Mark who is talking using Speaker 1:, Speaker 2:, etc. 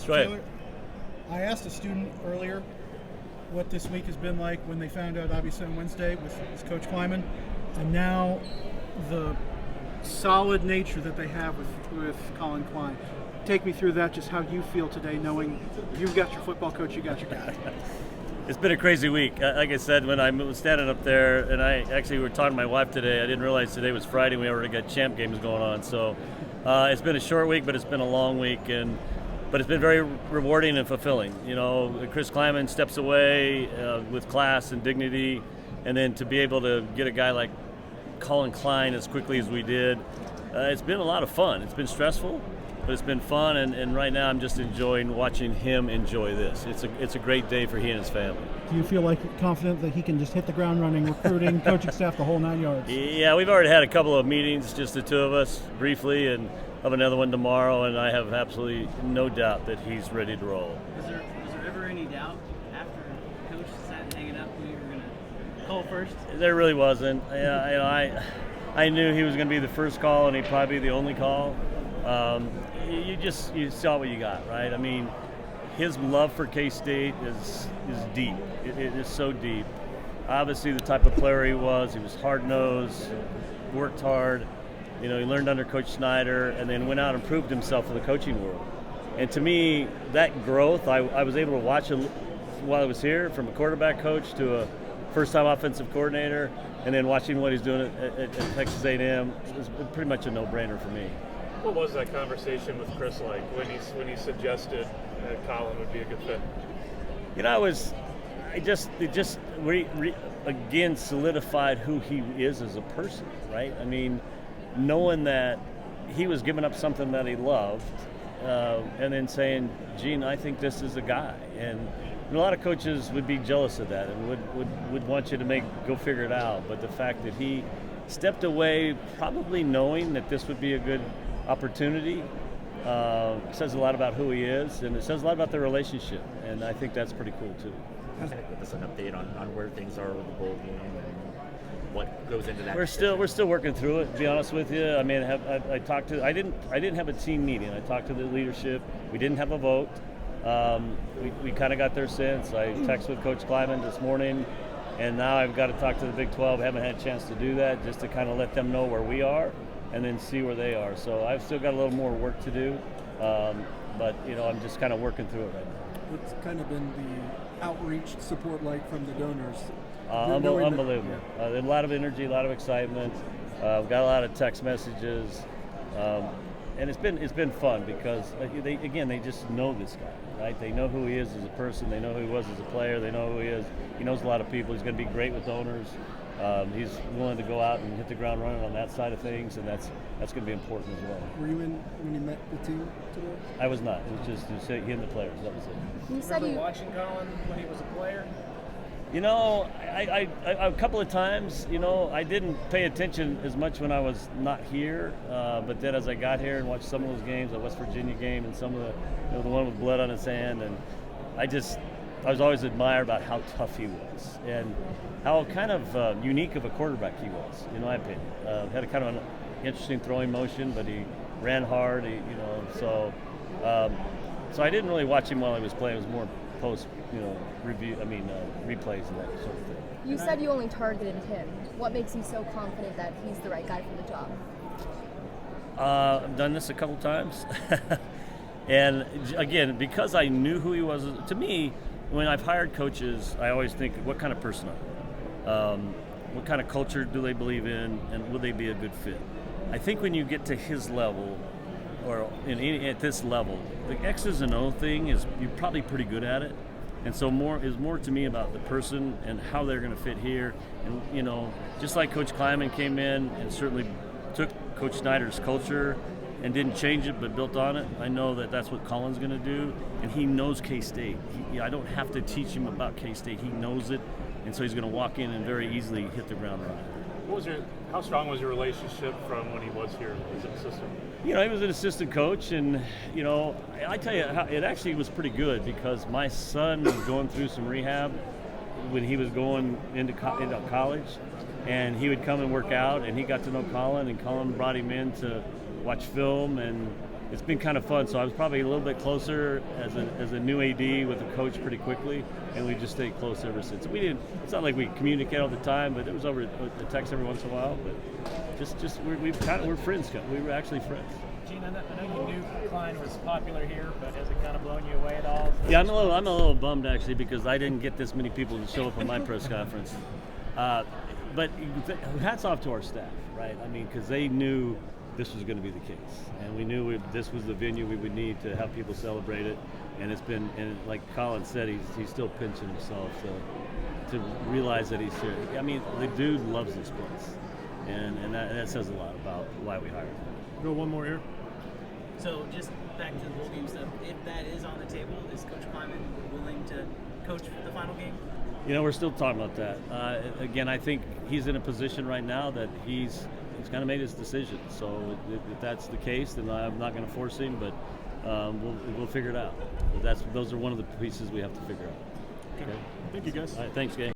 Speaker 1: That's right.
Speaker 2: Taylor, I asked a student earlier what this week has been like when they found out, obviously, on Wednesday with Coach Kleiman, and now the solid nature that they have with Collin Klein. Take me through that, just how you feel today, knowing you've got your football coach, you got your guy.
Speaker 1: It's been a crazy week. Like I said, when I was standing up there, and I actually were talking to my wife today, I didn't realize today was Friday. We already got champ games going on. So it's been a short week, but it's been a long week, but it's been very rewarding and fulfilling. You know, Chris Kleiman steps away with class and dignity, and then to be able to get a guy like Collin Klein as quickly as we did, it's been a lot of fun. It's been stressful, but it's been fun, and right now I'm just enjoying watching him enjoy this. It's a great day for he and his family.
Speaker 2: Do you feel confident that he can just hit the ground running, recruiting, coaching staff, the whole 9 yards?
Speaker 1: Yeah, we've already had a couple of meetings, just the two of us, briefly, and have another one tomorrow, and I have absolutely no doubt that he's ready to roll.
Speaker 3: Was there ever any doubt after Coach sat hanging up who you were going to call first?
Speaker 1: There really wasn't. I knew he was going to be the first call, and he'd probably be the only call. You saw what you got, right? I mean, his love for K-State is deep. It is so deep. Obviously, the type of player he was hard-nosed, worked hard. You know, he learned under Coach Snyder, and then went out and proved himself in the coaching world. And to me, that growth, I was able to watch it while I was here, from a quarterback coach to a first-time offensive coordinator, and then watching what he's doing at Texas A&M is pretty much a no-brainer for me.
Speaker 4: What was that conversation with Chris like when he suggested that Collin would be a good fit?
Speaker 1: You know, it just again solidified who he is as a person, right? I mean, knowing that he was giving up something that he loved, and then saying, "Gene, I think this is a guy," and a lot of coaches would be jealous of that and would want you to go figure it out. But the fact that he stepped away, probably knowing that this would be a good opportunity, says a lot about who he is, and it says a lot about their relationship, and I think that's pretty cool too.
Speaker 5: Give us an update on where things are with the bowl game and what goes into that.
Speaker 1: We're still working through it, to be honest with you. I mean, I didn't have a team meeting. I talked to the leadership. We didn't have a vote. We kind of got their sense. I texted with Coach Kleiman this morning, and now I've got to talk to the Big 12. I haven't had a chance to do that, just to kind of let them know where we are and then see where they are. So I've still got a little more work to do, but you know, I'm just kind of working through it right now.
Speaker 6: What's kind of been the outreach support like from the donors?
Speaker 1: Unbelievable. A lot of energy, a lot of excitement. We've got a lot of text messages, and it's been fun because they just know this guy, right? They know who he is as a person. They know who he was as a player. They know who he is. He knows a lot of people. He's going to be great with donors. He's willing to go out and hit the ground running on that side of things, and that's going to be important as well.
Speaker 6: Were you in when you met the team today?
Speaker 1: I was not. It was just he and the players. That was it.
Speaker 7: You said you
Speaker 4: watching Collin when he was a player?
Speaker 1: You know, I a couple of times, you know, I didn't pay attention as much when I was not here, but then as I got here and watched some of those games, the West Virginia game and some of the one with blood on his hand, and I was always admired about how tough he was and how kind of unique of a quarterback he was, in my opinion. Had a kind of an interesting throwing motion, but he ran hard, so I didn't really watch him while he was playing. It was more post, replays and that sort of thing.
Speaker 7: You said you only targeted him. What makes you so confident that he's the right guy for the job?
Speaker 1: I've done this a couple times. And again, because I knew who he was, to me, when I've hired coaches, I always think, what kind of person are they? What kind of culture do they believe in, and will they be a good fit? I think when you get to his level, or at this level, the X's and O thing is, you're probably pretty good at it. And so more to me about the person and how they're going to fit here. And, just like Coach Kleiman came in and certainly took Coach Snyder's culture and didn't change it but built on it, I know that that's what Collin's going to do. And he knows K-State. I don't have to teach him about K-State. He knows it. And so he's going to walk in and very easily hit the ground running.
Speaker 4: How strong was your relationship from when he was here as an assistant?
Speaker 1: He was an assistant coach, and I tell you, it actually was pretty good because my son was going through some rehab when he was going into college, and he would come and work out, and he got to know Collin, and Collin brought him in to watch film, and it's been kind of fun. So I was probably a little bit closer as a new AD with a coach pretty quickly, and we just stayed close ever since. It's not like we communicate all the time, but it was over the text every once in a while. But we're friends. We were actually friends.
Speaker 8: Gene, I know you knew Klein was popular here, but has it kind of blown you away at all?
Speaker 1: Yeah, I'm a little bummed actually because I didn't get this many people to show up on my press conference. But hats off to our staff, right? I mean, because they knew this was going to be the case, and we knew this was the venue we would need to have people celebrate it. And it's been, and like Collin said, he's still pinching himself to realize that he's here. I mean, the dude loves this place, and that says a lot about why we hired him.
Speaker 2: Go one more here.
Speaker 3: So just back to the bowl game stuff. If that is on the table, is Coach Kleiman willing to coach the final game?
Speaker 1: You know, we're still talking about that. Again, I think he's in a position right now that he's kind of made his decision. So if that's the case, then I'm not going to force him, but we'll figure it out. Those are one of the pieces we have to figure out.
Speaker 2: Okay. Thank you, guys.
Speaker 1: All right, thanks, gang.